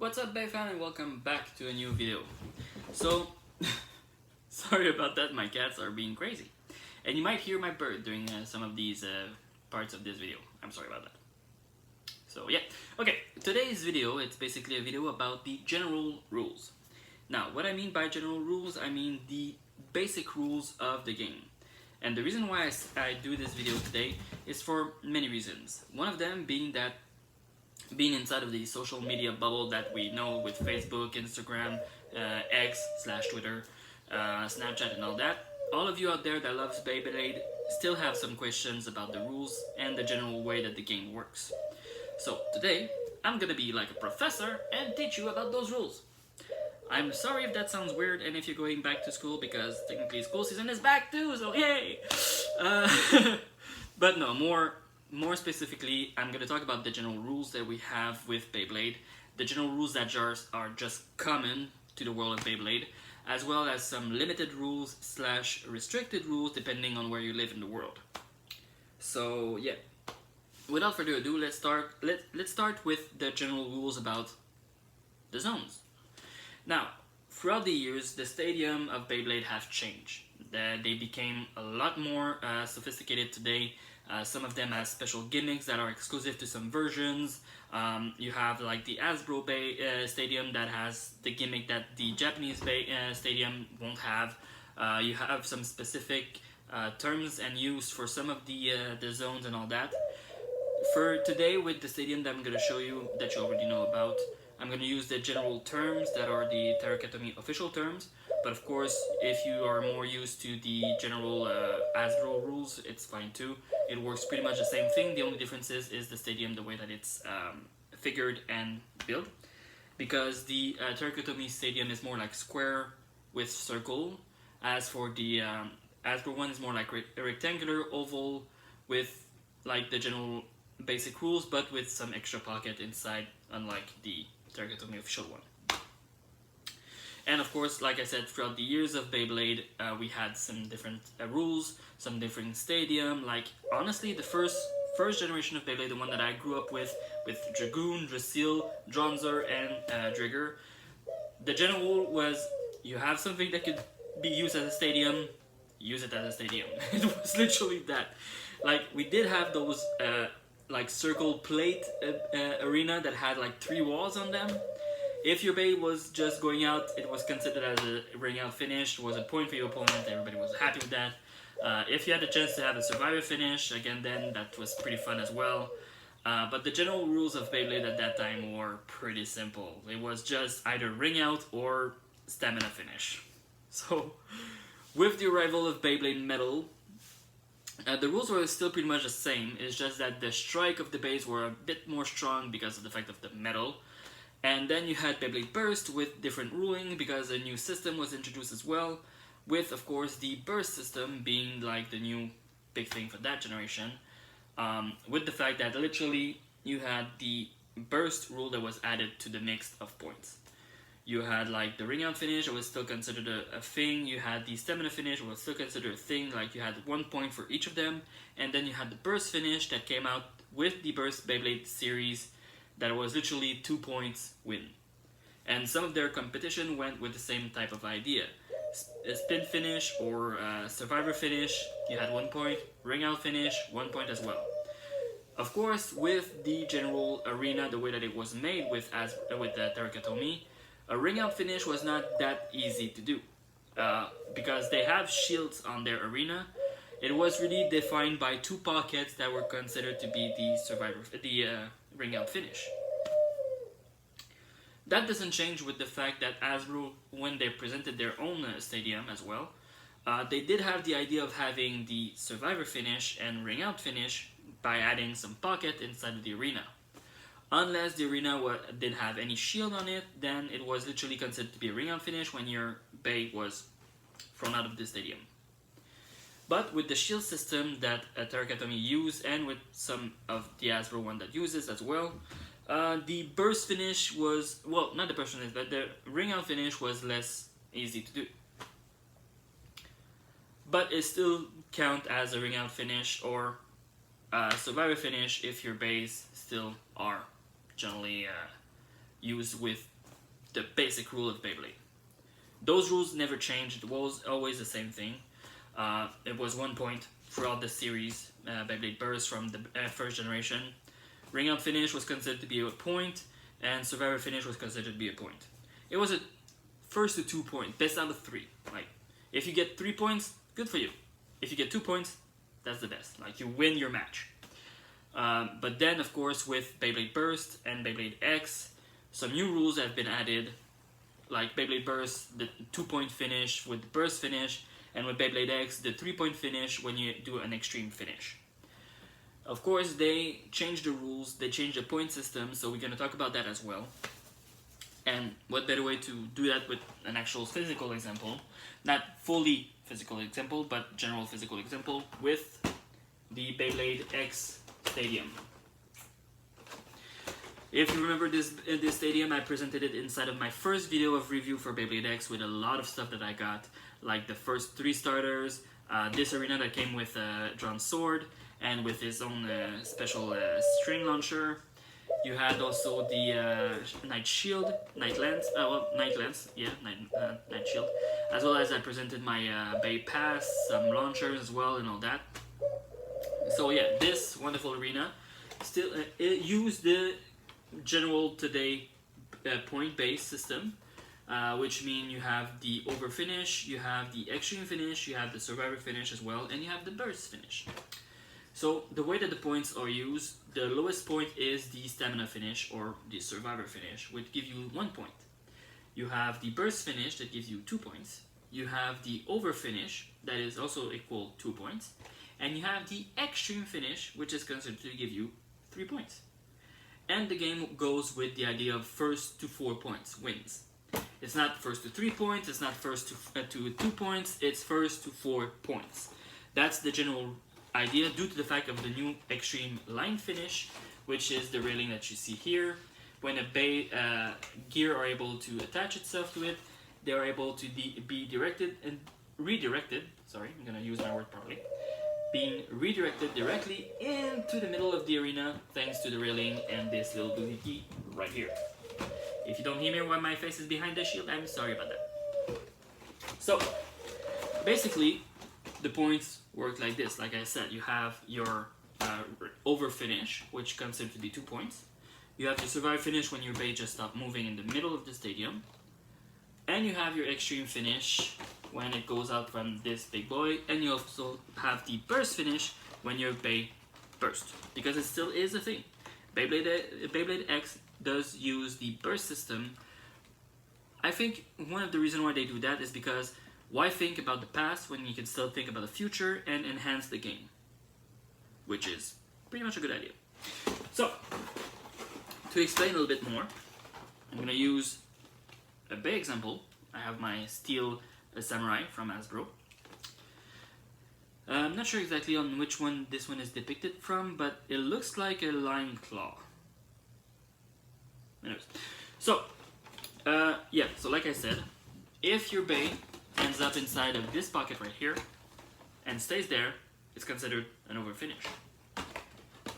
What's up, Bay fan, and welcome back to a new video. So, sorry about that, my cats are being crazy. And you might hear my bird during some of these parts of this video. I'm sorry about that. So yeah, okay, today's video, it's basically a video about the general rules. Now, what I mean by general rules, I mean the basic rules of the game. And the reason why I do this video today is for many reasons. One of them being that being inside of the social media bubble that we know with Facebook, Instagram, X/Twitter, Snapchat and all that, all of you out there that loves Beyblade still have some questions about the rules and the general way that the game works. So today, I'm gonna be like a professor and teach you about those rules. I'm sorry if that sounds weird and if you're going back to school, because technically school season is back too, so yay! But no, more specifically, I'm going to talk about the general rules that we have with Beyblade, the general rules that are just common to the world of Beyblade, as well as some limited rules / restricted rules depending on where you live in the world. So yeah, without further ado, let's start with the general rules about the zones. Now, throughout the years, the stadium of Beyblade have changed. They became a lot more sophisticated today. Some of them have special gimmicks that are exclusive to some versions. You have like the Hasbro Stadium that has the gimmick that the Japanese Stadium won't have. You have some specific terms and use for some of the zones and all that. For today, with the stadium that I'm going to show you, that you already know about, I'm going to use the general terms that are the Tarakatomi official terms. But of course, if you are more used to the general Hasbro rules, it's fine too. It works pretty much the same thing. The only difference is the stadium, the way that it's figured and built. Because the Tarakatomi stadium is more like square with circle. As for the Hasbro one is more like rectangular, oval, with like the general basic rules, but with some extra pocket inside, unlike the Tarakatomi official one. And of course, like I said, throughout the years of Beyblade, we had some different rules, some different stadium. Like, honestly, the first generation of Beyblade, the one that I grew up with Dragoon, Drasil, Dronzer, and Drigger, the general rule was, you have something that could be used as a stadium, use it as a stadium. It was literally that. Like, we did have those, like, circle plate arena that had, like, 3 walls on them. If your bay was just going out, it was considered as a ring out finish. It was a point for your opponent. Everybody was happy with that. If you had the chance to have a survivor finish, again, then that was pretty fun as well. But the general rules of Beyblade at that time were pretty simple. It was just either ring out or stamina finish. So, with the arrival of Beyblade Metal, the rules were still pretty much the same. It's just that the strike of the bays were a bit more strong because of the fact of the metal. And then you had Beyblade Burst with different ruling because a new system was introduced as well, with of course the Burst system being like the new big thing for that generation, with the fact that literally you had the Burst rule that was added to the mix of points. You had like the ring out finish, it was still considered a thing. You had the stamina finish, it was still considered a thing, like you had 1 point for each of them. And then you had the Burst finish that came out with the Burst Beyblade series, that was literally 2 points win. And some of their competition went with the same type of idea. A spin finish or a survivor finish, you had 1 point. Ring out finish, 1 point as well. Of course, with the general arena, the way that it was made with the Tarakatomi, a ring out finish was not that easy to do. Because they have shields on their arena, it was really defined by 2 pockets that were considered to be the ring out finish. That doesn't change with the fact that Hasbro, when they presented their own stadium as well, they did have the idea of having the survivor finish and ring out finish by adding some pocket inside of the arena. Unless the arena didn't have any shield on it, then it was literally considered to be a ring out finish when your bay was thrown out of the stadium. But with the shield system that Tarakatomi used, and with some of the Hasbro one that uses as well, the burst finish was, well, not the burst finish, but the ring out finish was less easy to do. But it still count as a ring out finish or a survivor finish if your bays still are generally used with the basic rule of Beyblade. Those rules never changed. It was always the same thing. It was 1 point throughout the series, Beyblade Burst from the first generation. Ring Out Finish was considered to be a point, and Survivor Finish was considered to be a point. It was a first to 2 point, best out of 3. Like, if you get 3 points, good for you. If you get 2 points, that's the best. Like, you win your match. But then, of course, with Beyblade Burst and Beyblade X, some new rules have been added, like Beyblade Burst, the 2-point finish with the burst finish, and with Beyblade X, the 3-point finish when you do an extreme finish. Of course, they changed the rules, they changed the point system, so we're going to talk about that as well. And what better way to do that with an actual physical example, not fully physical example, but general physical example with the Beyblade X Stadium. If you remember this stadium, I presented it inside of my first video of review for Beyblade X with a lot of stuff that I got, like the first 3 starters, this arena that came with a drawn sword, and with his own special string launcher. You had also the Night Shield, Night Lance, Night Shield, as well as I presented my Bay Pass, some launchers as well, and all that. So yeah, this wonderful arena still it used the general today point-based system, which means you have the over finish, you have the extreme finish, you have the survivor finish as well, and you have the burst finish. So the way that the points are used, the lowest point is the stamina finish or the survivor finish, which gives you 1 point. You have the burst finish that gives you 2 points. You have the over finish that is also equal 2 points. And you have the extreme finish, which is considered to give you 3 points. And the game goes with the idea of first to 4 points wins. It's not first to 3 points, it's not first to 2 points, it's first to 4 points. That's the general idea due to the fact of the new extreme line finish, which is the railing that you see here. When a bay gear are able to attach itself to it, they are able to be directed and redirected. Sorry, I'm gonna use my word properly. Being redirected directly into the middle of the arena thanks to the railing and this little doohickey right here. If you don't hear me when my face is behind the shield, I'm sorry about that. So, basically, the points work like this. Like I said, you have your over finish, which considered to be 2 points. You have your survive finish when your bay just stops moving in the middle of the stadium. And you have your extreme finish when it goes out from this big boy. And you also have the burst finish when your bay bursts. Because it still is a thing. Beyblade X does use the burst system. I think one of the reasons why they do that is because why think about the past when you can still think about the future and enhance the game? Which is pretty much a good idea. So, to explain a little bit more, I'm going to use a bay example. I have my steel samurai from Hasbro. I'm not sure exactly on which one this one is depicted from, but it looks like a lion claw. Anyways, so, yeah, so like I said, if your bay ends up inside of this pocket right here and stays there, it's considered an over finish.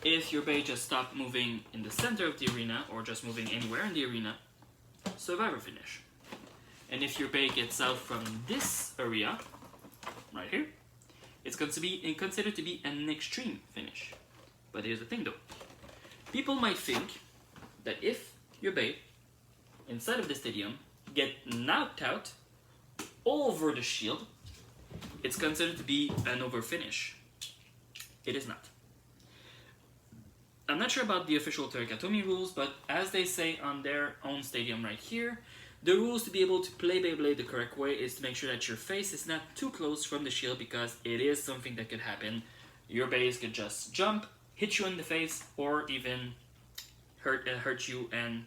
If your bay just stopped moving in the center of the arena or just moving anywhere in the arena, survivor finish. And if your bay gets out from this area right here, it's considered to be an extreme finish. But here's the thing though. People might think that if your bay inside of the stadium get knocked out over the shield, it's considered to be an over finish. It is not. I'm not sure about the official Terikatomi rules, but as they say on their own stadium right here, the rules to be able to play Beyblade the correct way is to make sure that your face is not too close from the shield, because it is something that could happen. Your base could just jump, hit you in the face, or even hurt you and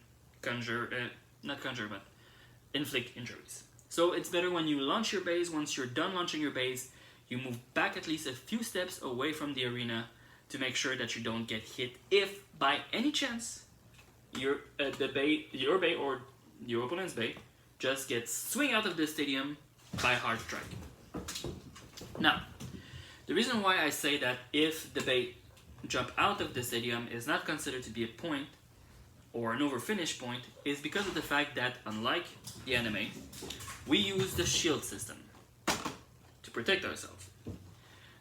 inflict injuries. So it's better when you launch your base, once you're done launching your base, you move back at least a few steps away from the arena to make sure that you don't get hit if by any chance your bay or your opponent's bay just gets swing out of the stadium by hard strike. Now, the reason why I say that if the bay jump out of the stadium is not considered to be a point or an overfinish point is because of the fact that, unlike the anime, we use the shield system to protect ourselves.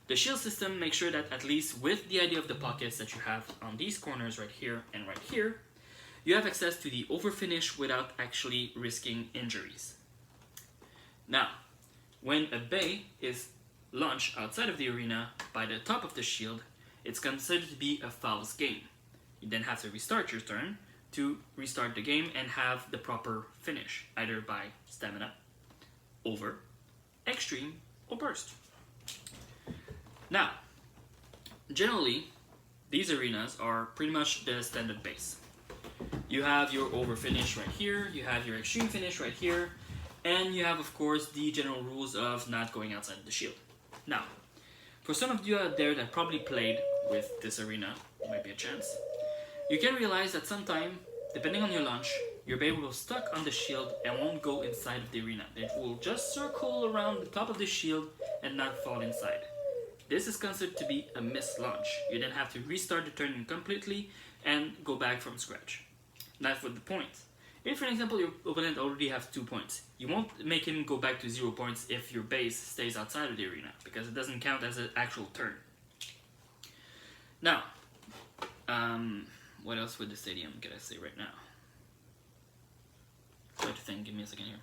The shield system makes sure that, at least with the idea of the pockets that you have on these corners right here and right here, you have access to the overfinish without actually risking injuries. Now, when a bay is launched outside of the arena by the top of the shield, it's considered to be a fouls game. You then have to restart your turn to restart the game and have the proper finish, either by stamina, over, extreme, or burst. Now, generally, these arenas are pretty much the standard base. You have your over finish right here, you have your extreme finish right here, and you have, of course, the general rules of not going outside of the shield. Now, for some of you out there that probably played with this arena, might be a chance, you can realize that sometime, depending on your launch, your bay will stuck on the shield and won't go inside of the arena. It will just circle around the top of the shield and not fall inside. This is considered to be a missed launch. You then have to restart the turn completely and go back from scratch. That's for the point. If, for example, your opponent already has 2 points, you won't make him go back to 0 points if your base stays outside of the arena, because it doesn't count as an actual turn. Now, what else with the stadium can I say right now? Try to think, give me a second here.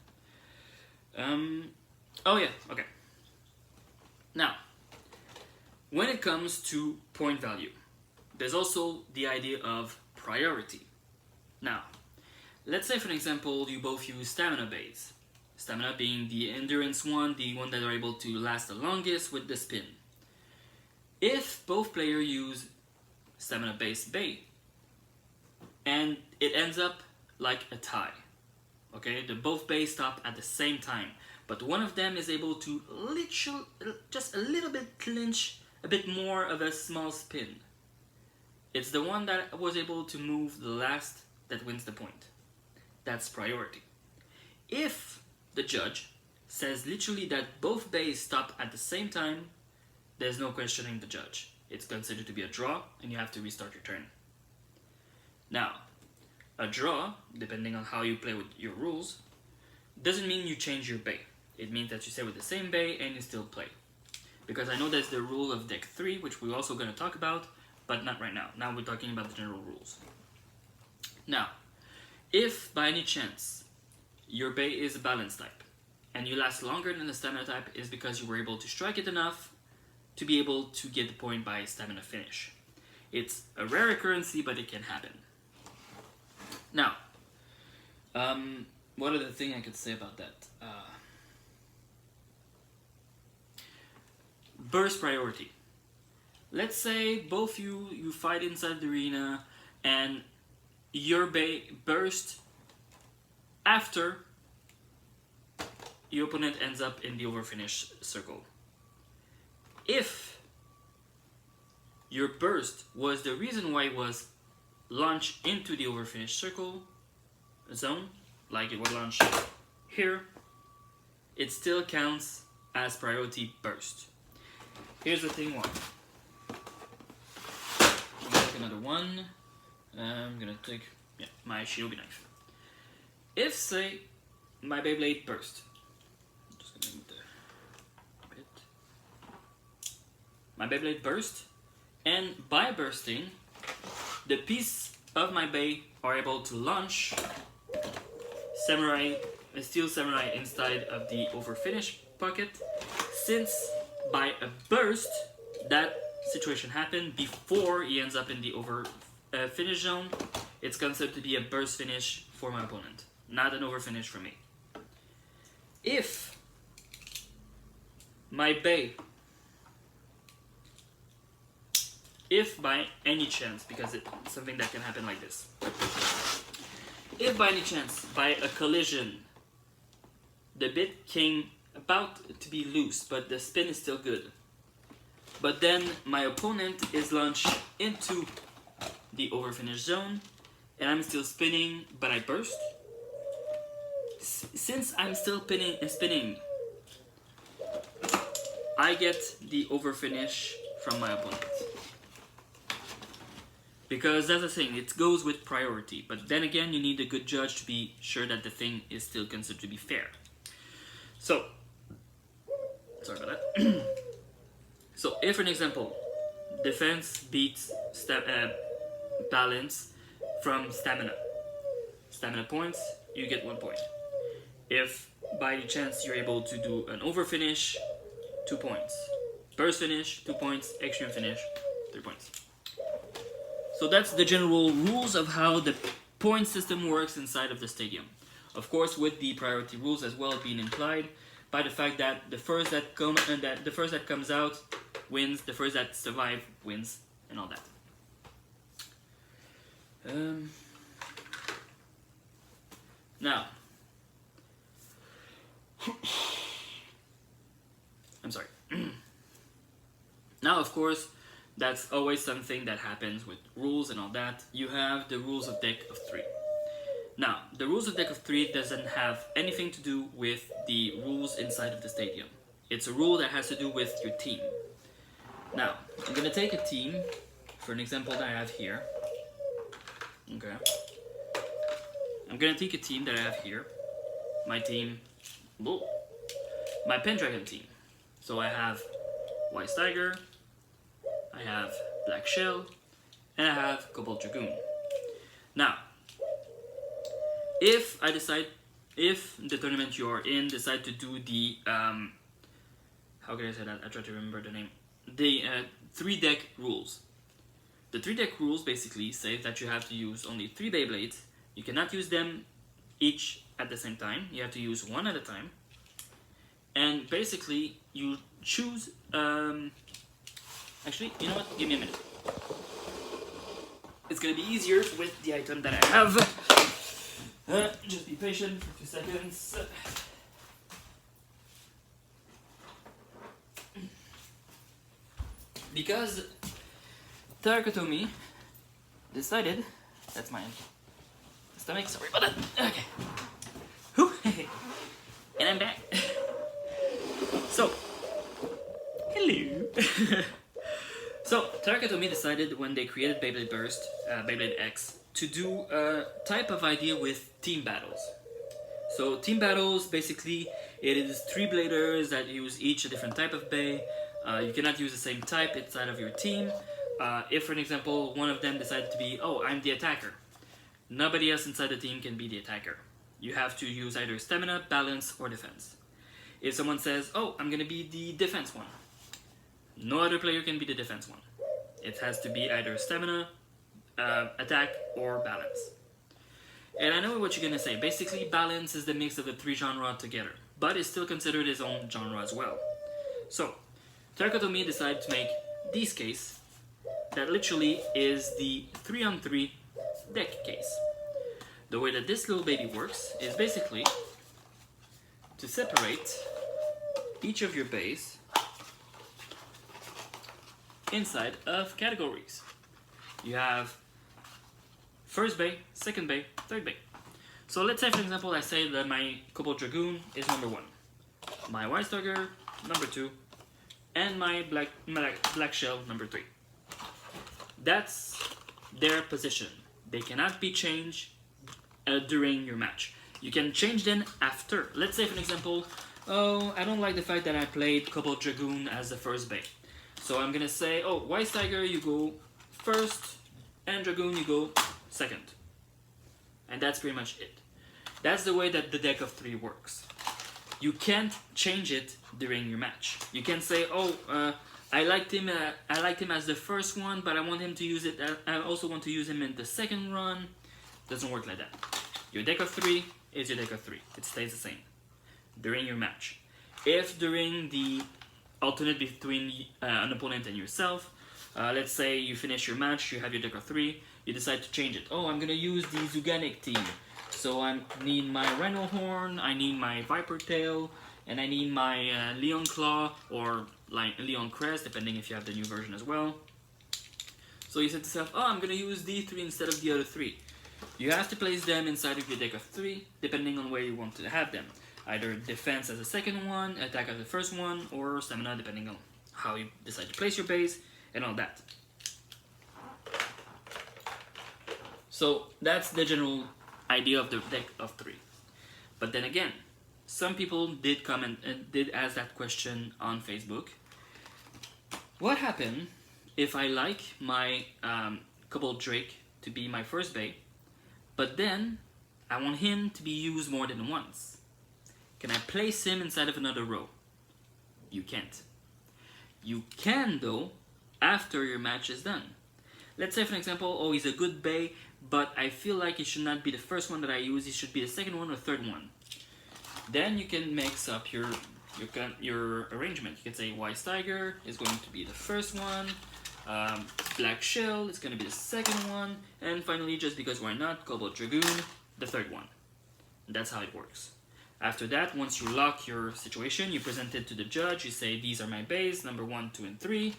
Oh yeah, okay. Now, when it comes to point value, there's also the idea of priority. Now, let's say, for example, you both use stamina bays. Stamina being the endurance one, the one that are able to last the longest with the spin. If both players use stamina based bay, and it ends up like a tie, okay? The both bays stop at the same time, but one of them is able to just a little bit clinch a bit more of a small spin. It's the one that was able to move the last that wins the point. That's priority. If the judge says literally that both bays stop at the same time, there's no questioning the judge. It's considered to be a draw and you have to restart your turn. Now, a draw, depending on how you play with your rules, doesn't mean you change your bay. It means that you stay with the same bay and you still play. Because I know there's the rule of deck 3, which we're also going to talk about, but not right now. Now we're talking about the general rules. Now, if by any chance your bay is a balance type and you last longer than the stamina type, is because you were able to strike it enough to be able to get the point by stamina finish. It's a rare occurrence, but it can happen. Now, what other thing I could say about that? Burst priority. Let's say both you fight inside the arena and your bay burst after your opponent ends up in the overfinish circle. If your burst was the reason why it was launched into the overfinish circle zone, like it was launched here, it still counts as priority burst. Here's the thing why. I'm gonna take another one. I'm gonna take my shinobi knife. If, say, my Beyblade burst, I'm just gonna move the bit. My Beyblade burst, and by bursting, the piece of my bay are able to launch a steel samurai inside of the overfinish pocket, since by a burst, that situation happened before he ends up in the overfinish zone. It's considered to be a burst finish for my opponent, not an overfinish for me. If my bay, if by any chance, because it's something that can happen like this, if by any chance, by a collision, the bit came about to be loose, but the spin is still good, but then my opponent is launched into the overfinish zone, and I'm still spinning, but I burst. Since I'm still spinning, I get the overfinish from my opponent. Because that's the thing, it goes with priority. But then again, you need a good judge to be sure that the thing is still considered to be fair. So, sorry about that. So, if for an example, defense beats balance from stamina. Stamina points, you get 1 point. If by any chance you're able to do an over finish, 2 points. Burst finish, 2 points. Extreme finish, 3 points. So that's the general rules of how the point system works inside of the stadium. Of course, with the priority rules as well being implied by the fact that the first that comes out wins, the first that survives wins, and all that. Now, I'm sorry. Now, of course, that's always something that happens with rules and all that. You have the rules of deck of 3. Now, the rules of deck of 3 doesn't have anything to do with the rules inside of the stadium. It's a rule that has to do with your team. Now, I'm gonna take a team, for an example that I have here. Okay. I'm gonna take a team that I have here. My team, my Pendragon team. So I have White Tiger, I have Black Shell, and I have Cobalt Dragoon. Now, if the tournament you're in decide to do the, how can I say that? I try to remember the name. The 3-deck rules. The 3-deck rules basically say that you have to use only 3 Beyblades. You cannot use them each at the same time. You have to use one at a time. And basically, you choose... Actually, you know what? Give me a minute. It's gonna be easier with the item that I have. Just be patient for 2 seconds. Because Tarkotomi decided... That's my stomach, sorry about that. Okay. Whew. And I'm back. So, hello. So, Tarkotomi decided when they created Beyblade Burst, Beyblade X, to do a type of idea with team battles. So, team battles, basically, it is 3 bladers that use each a different type of bay. You cannot use the same type inside of your team. If, for an example, one of them decided to be, oh, I'm the attacker. Nobody else inside the team can be the attacker. You have to use either stamina, balance, or defense. If someone says, oh, I'm gonna be the defense one, no other player can be the defense one. It has to be either stamina, attack, or balance. And I know what you're gonna say. Basically, balance is the mix of the 3 genres together, but it's still considered its own genre as well. So, Tarkotomi decided to make this case that literally is the 3-on-3 deck case. The way that this little baby works is basically to separate each of your bays inside of categories. You have first bay, second bay, third bay. So let's say, for example, I say that my Cobalt Dragoon is number 1, my White Tiger number 2, and my Black Shell number 3. That's their position. They cannot be changed during your match. You can change them after. Let's say, for example, oh, I don't like the fact that I played Cobalt Dragoon as the first bay. So I'm gonna say, oh, White Tiger, you go first, and Dragoon, you go second. And that's pretty much it. That's the way that the deck of 3 works. You can't change it during your match. You can say, oh, I liked him as the first one, but I want him to use it. I also want to use him in the second run. Doesn't work like that. Your deck of 3 is your deck of 3. It stays the same during your match. If during the alternate between an opponent and yourself, let's say you finish your match, you have your deck of 3, you decide to change it. Oh, I'm gonna use the Zuganic team. So I need my Rhino Horn, I need my Viper Tail, and I need my Leon Claw, or like Leon Crest, depending if you have the new version as well. So you said to yourself, oh, I'm gonna use these 3 instead of the other 3. You have to place them inside of your deck of 3, depending on where you want to have them. Either defense as the second one, attack as the first one, or stamina, depending on how you decide to place your base, and all that. So that's the general idea of the deck of 3. But then again, some people did comment and did ask that question on Facebook. What happened if I like my Cobalt Drake to be my first bay, but then I want him to be used more than once? Can I place him inside of another row? You can't. You can though, after your match is done. Let's say for example, oh, he's a good bay, but I feel like he should not be the first one that I use, he should be the second one or third one. Then you can mix up your arrangement. You can say Wise Tiger is going to be the first one, Black Shell is going to be the second one, and finally, just because why not, Cobalt Dragoon, the third one. And that's how it works. After that, once you lock your situation, you present it to the judge, you say these are my bays, number 1, 2, and 3.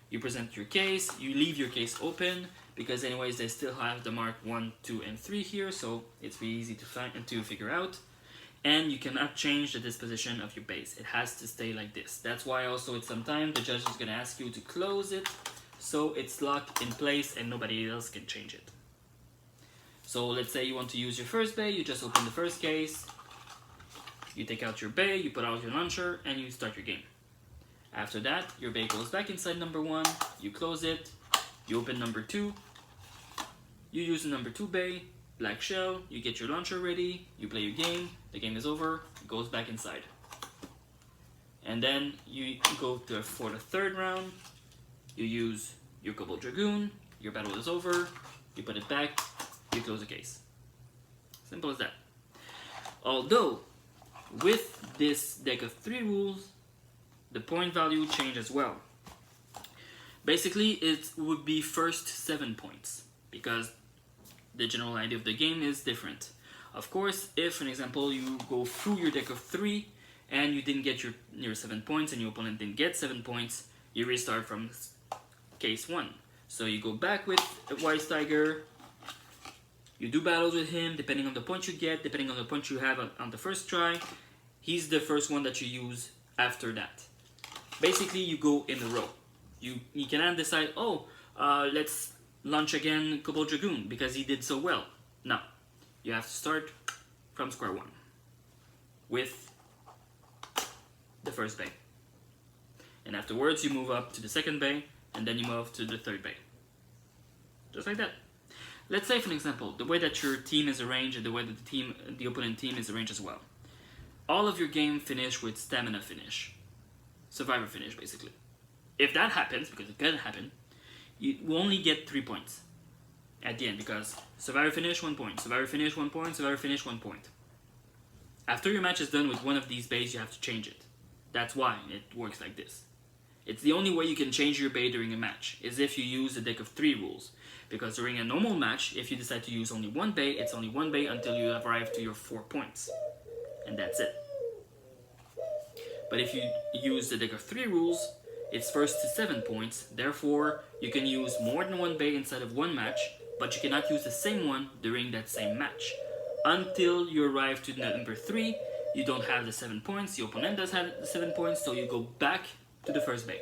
You present your case, you leave your case open, because anyways they still have the mark 1, 2, and 3 here, so it's really easy to find and to figure out. And you cannot change the disposition of your base. It has to stay like this. That's why also it's sometimes the judge is going to ask you to close it, so it's locked in place and nobody else can change it. So let's say you want to use your first bay, you just open the first case, you take out your bay, you put out your launcher, and you start your game. After that, your bay goes back inside number 1, you close it, you open number 2, you use the number 2 bay, Black Shell, you get your launcher ready, you play your game, the game is over, it goes back inside. And then you go for the third round, you use your Cobalt Dragoon, your battle is over, you put it back, you close the case. Simple as that. Although, with this deck of 3 rules, the point value change as well. Basically, it would be first 7 points, because the general idea of the game is different. Of course, if, for example, you go through your deck of 3 and you didn't get your 7 points and your opponent didn't get 7 points, you restart from case 1. So you go back with Wise Tiger, you do battles with him, depending on the point you get, depending on the point you have on the first try, he's the first one that you use after that. Basically, you go in a row. You cannot decide, oh, let's launch again Cobalt Dragoon because he did so well. No, you have to start from square one with the first bay. And afterwards, you move up to the second bay, and then you move to the third bay. Just like that. Let's say, for example, the way that your team is arranged and the way that the opponent team is arranged as well. All of your game finish with stamina finish. Survivor finish, basically. If that happens, because it can happen, you will only get 3 points at the end, because survivor finish 1 point, survivor finish 1 point, survivor finish 1 point. After your match is done with one of these bays, you have to change it. That's why it works like this. It's the only way you can change your bay during a match, is if you use a deck of 3 rules. Because during a normal match, if you decide to use only one bay, it's only one bay until you arrive to your 4 points. And that's it. But if you use the deck of 3 rules, it's first to 7 points, therefore you can use more than one bay inside of one match, but you cannot use the same one during that same match. Until you arrive to number 3, you don't have the 7 points, the opponent does have the 7 points, so you go back to the first bay.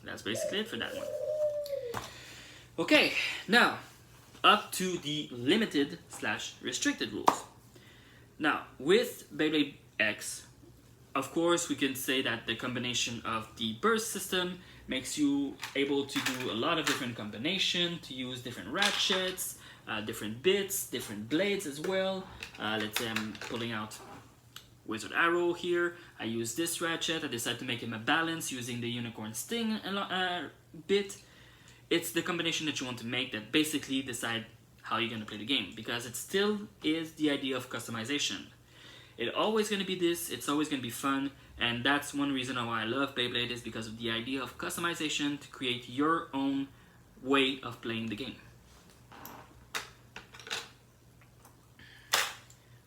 That's basically it for that one. Okay, now up to the limited / restricted rules. Now, with Beyblade X, of course, we can say that the combination of the burst system makes you able to do a lot of different combinations, to use different ratchets, different bits, different blades as well. Let's say I'm pulling out Wizard Arrow here. I use this ratchet. I decide to make him a balance using the Unicorn Sting bit. It's the combination that you want to make that basically decide how you're going to play the game, because it still is the idea of customization. It's always going to be this, it's always going to be fun, and that's one reason why I love Beyblade, is because of the idea of customization to create your own way of playing the game.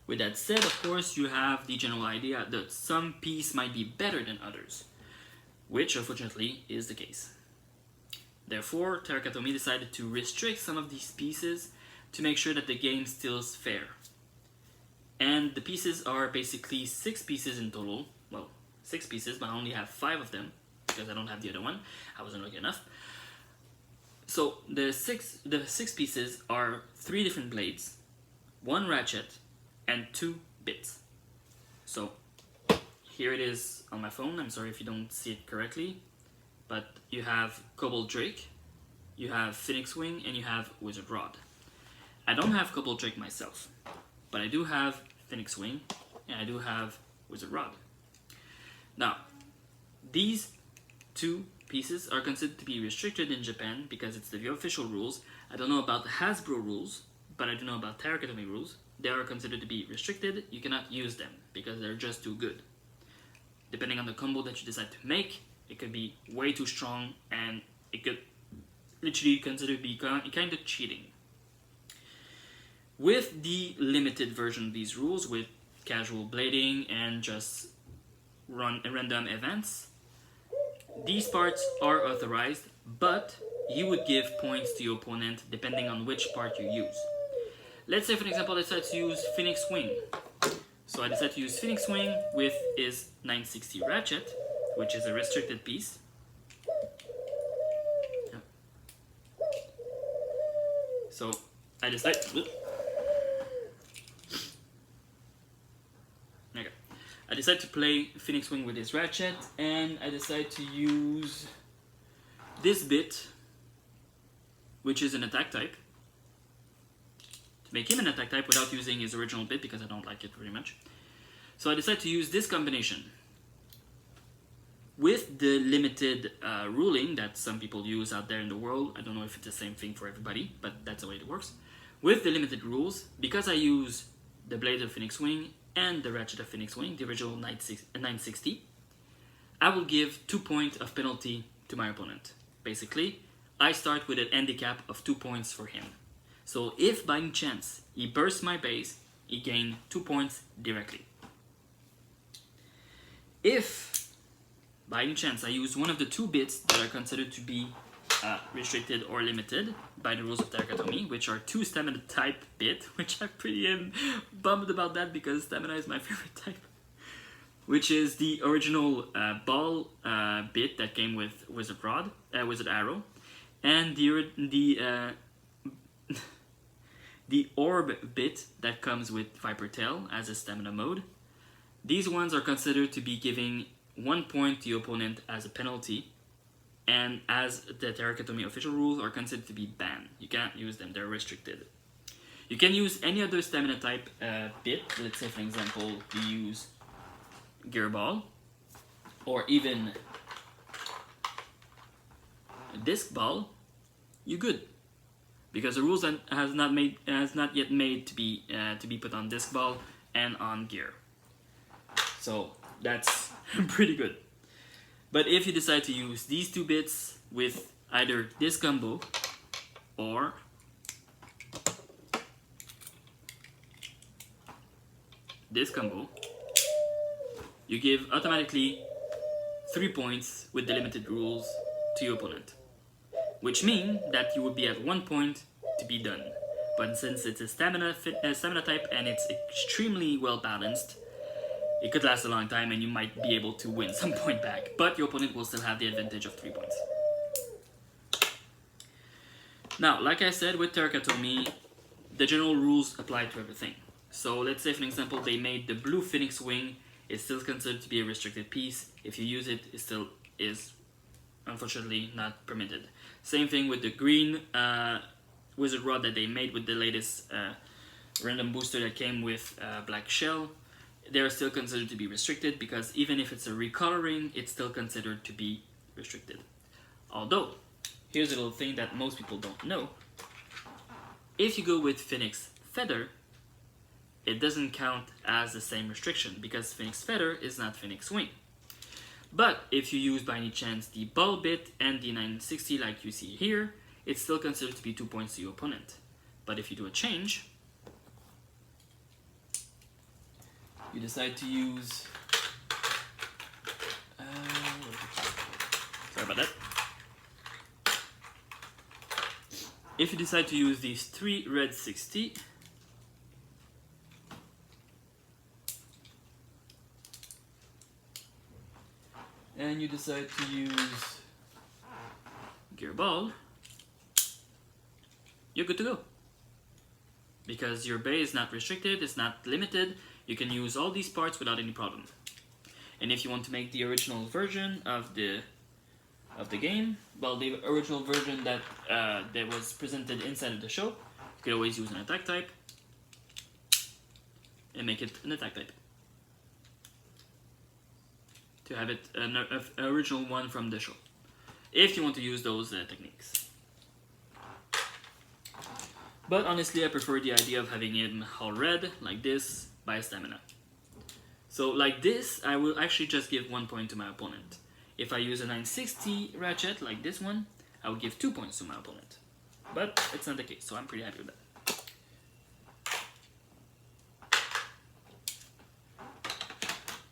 With that said, of course, you have the general idea that some piece might be better than others, which unfortunately is the case. Therefore, Terakatomi decided to restrict some of these pieces to make sure that the game still is fair. And the pieces are basically 6 pieces in total. Well, 6 pieces, but I only have 5 of them, because I don't have the other one. I wasn't lucky enough. So the six pieces are 3 different blades, 1 ratchet, and 2 bits. So here it is on my phone. I'm sorry if you don't see it correctly, but you have Cobalt Drake, you have Phoenix Wing, and you have Wizard Rod. I don't have Cobalt Drake myself, but I do have Phoenix Wing, and I do have Wizard Rod. Now, these 2 pieces are considered to be restricted in Japan because it's the official rules. I don't know about the Hasbro rules, but I do know about Tarakatomi rules. They are considered to be restricted. You cannot use them because they're just too good. Depending on the combo that you decide to make, it could be way too strong, and it could literally consider to be kind of cheating. With the limited version of these rules, with casual blading and just random events, these parts are authorized, but you would give points to your opponent depending on which part you use. Let's say, for example, I decide to use Phoenix Wing. So I decide to use Phoenix Wing with his 960 ratchet, which is a restricted piece. So I decide... Okay. I decide to play Phoenix Wing with his ratchet, and I decide to use this bit, which is an attack type, to make him an attack type without using his original bit because I don't like it very much. So I decide to use this combination. With the limited ruling that some people use out there in the world, I don't know if it's the same thing for everybody, but that's the way it works. With the limited rules, because I use the blade of Phoenix Wing and the ratchet of Phoenix Wing, the original 960, I will give 2 points of penalty to my opponent. Basically, I start with a handicap of 2 points for him. So if by any chance he bursts my base, he gains 2 points directly. If by any chance I use one of the 2 bits that are considered to be restricted or limited by the rules of Tarakatomi, which are 2 stamina type bit, which I'm pretty bummed about that because stamina is my favorite type, which is the original ball bit that came with Wizard Arrow, and the orb bit that comes with Viper Tail as a stamina mode. These ones are considered to be giving 1 point to your opponent as a penalty, and as the Tarakatomi official rules are considered to be banned. You can't use them, they're restricted. You can use any other stamina type bit. Let's say, for example, you use Gear Ball, or even a Disc Ball, you're good. Because the rules has not yet made to be put on Disc Ball and on Gear. So that's pretty good. But if you decide to use these 2 bits with either this combo or this combo, you give automatically 3 points with the limited rules to your opponent, which means that you would be at 1 point to be done. But since it's a stamina type and it's extremely well balanced, it could last a long time and you might be able to win some point back, but your opponent will still have the advantage of 3 points. Now, like I said, with Tarakatomi, the general rules apply to everything. So let's say, for example, they made the blue Phoenix Wing. It's still considered to be a restricted piece. If you use it, it still is unfortunately not permitted. Same thing with the green Wizard Rod that they made with the latest random booster that came with Black Shell. They're still considered to be restricted because even if it's a recoloring, it's still considered to be restricted. Although, here's a little thing that most people don't know. If you go with Phoenix Feather, it doesn't count as the same restriction because Phoenix Feather is not Phoenix Wing. But if you use by any chance the ball bit and the 960 like you see here, it's still considered to be 2 points to your opponent. But if you do a change, you decide to use... sorry about that. If you decide to use these 3 red 60, and you decide to use Gear Ball, you're good to go. Because your bay is not restricted, it's not limited, you can use all these parts without any problem. And if you want to make the original version of the game, well, the original version that was presented inside of the show, you could always use an attack type and make it an attack type to have it an original one from the show, if you want to use those techniques. But honestly, I prefer the idea of having him all red, like this, by stamina. So like this, I will actually just give 1 point to my opponent. If I use a 960 ratchet, like this one, I will give 2 points to my opponent. But it's not the case, so I'm pretty happy with that.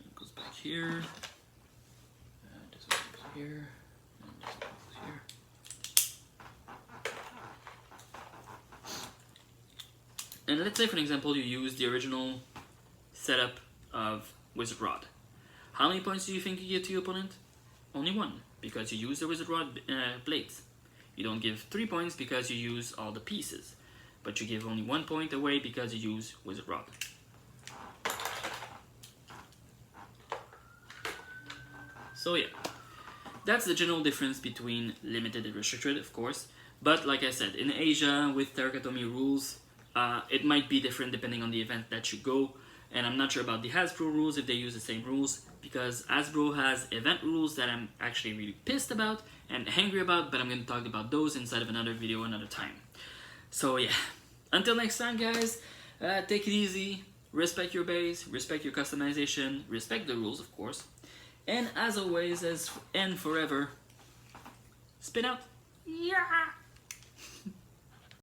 It goes back here. This one goes here. And this one goes here. And let's say, for example, you use the original setup of Wizard Rod. How many points do you think you give to your opponent? Only 1, because you use the Wizard Rod blades. You don't give 3 points because you use all the pieces, but you give only 1 point away because you use Wizard Rod. So yeah, that's the general difference between limited and restricted, of course. But like I said, in Asia with Terakatomi rules, it might be different depending on the event that you go. And I'm not sure about the Hasbro rules, if they use the same rules, because Hasbro has event rules that I'm actually really pissed about and angry about, but I'm going to talk about those inside of another video another time. So yeah, until next time guys, take it easy, respect your base, respect your customization, respect the rules of course, and as always, and forever, spin out! Yeah!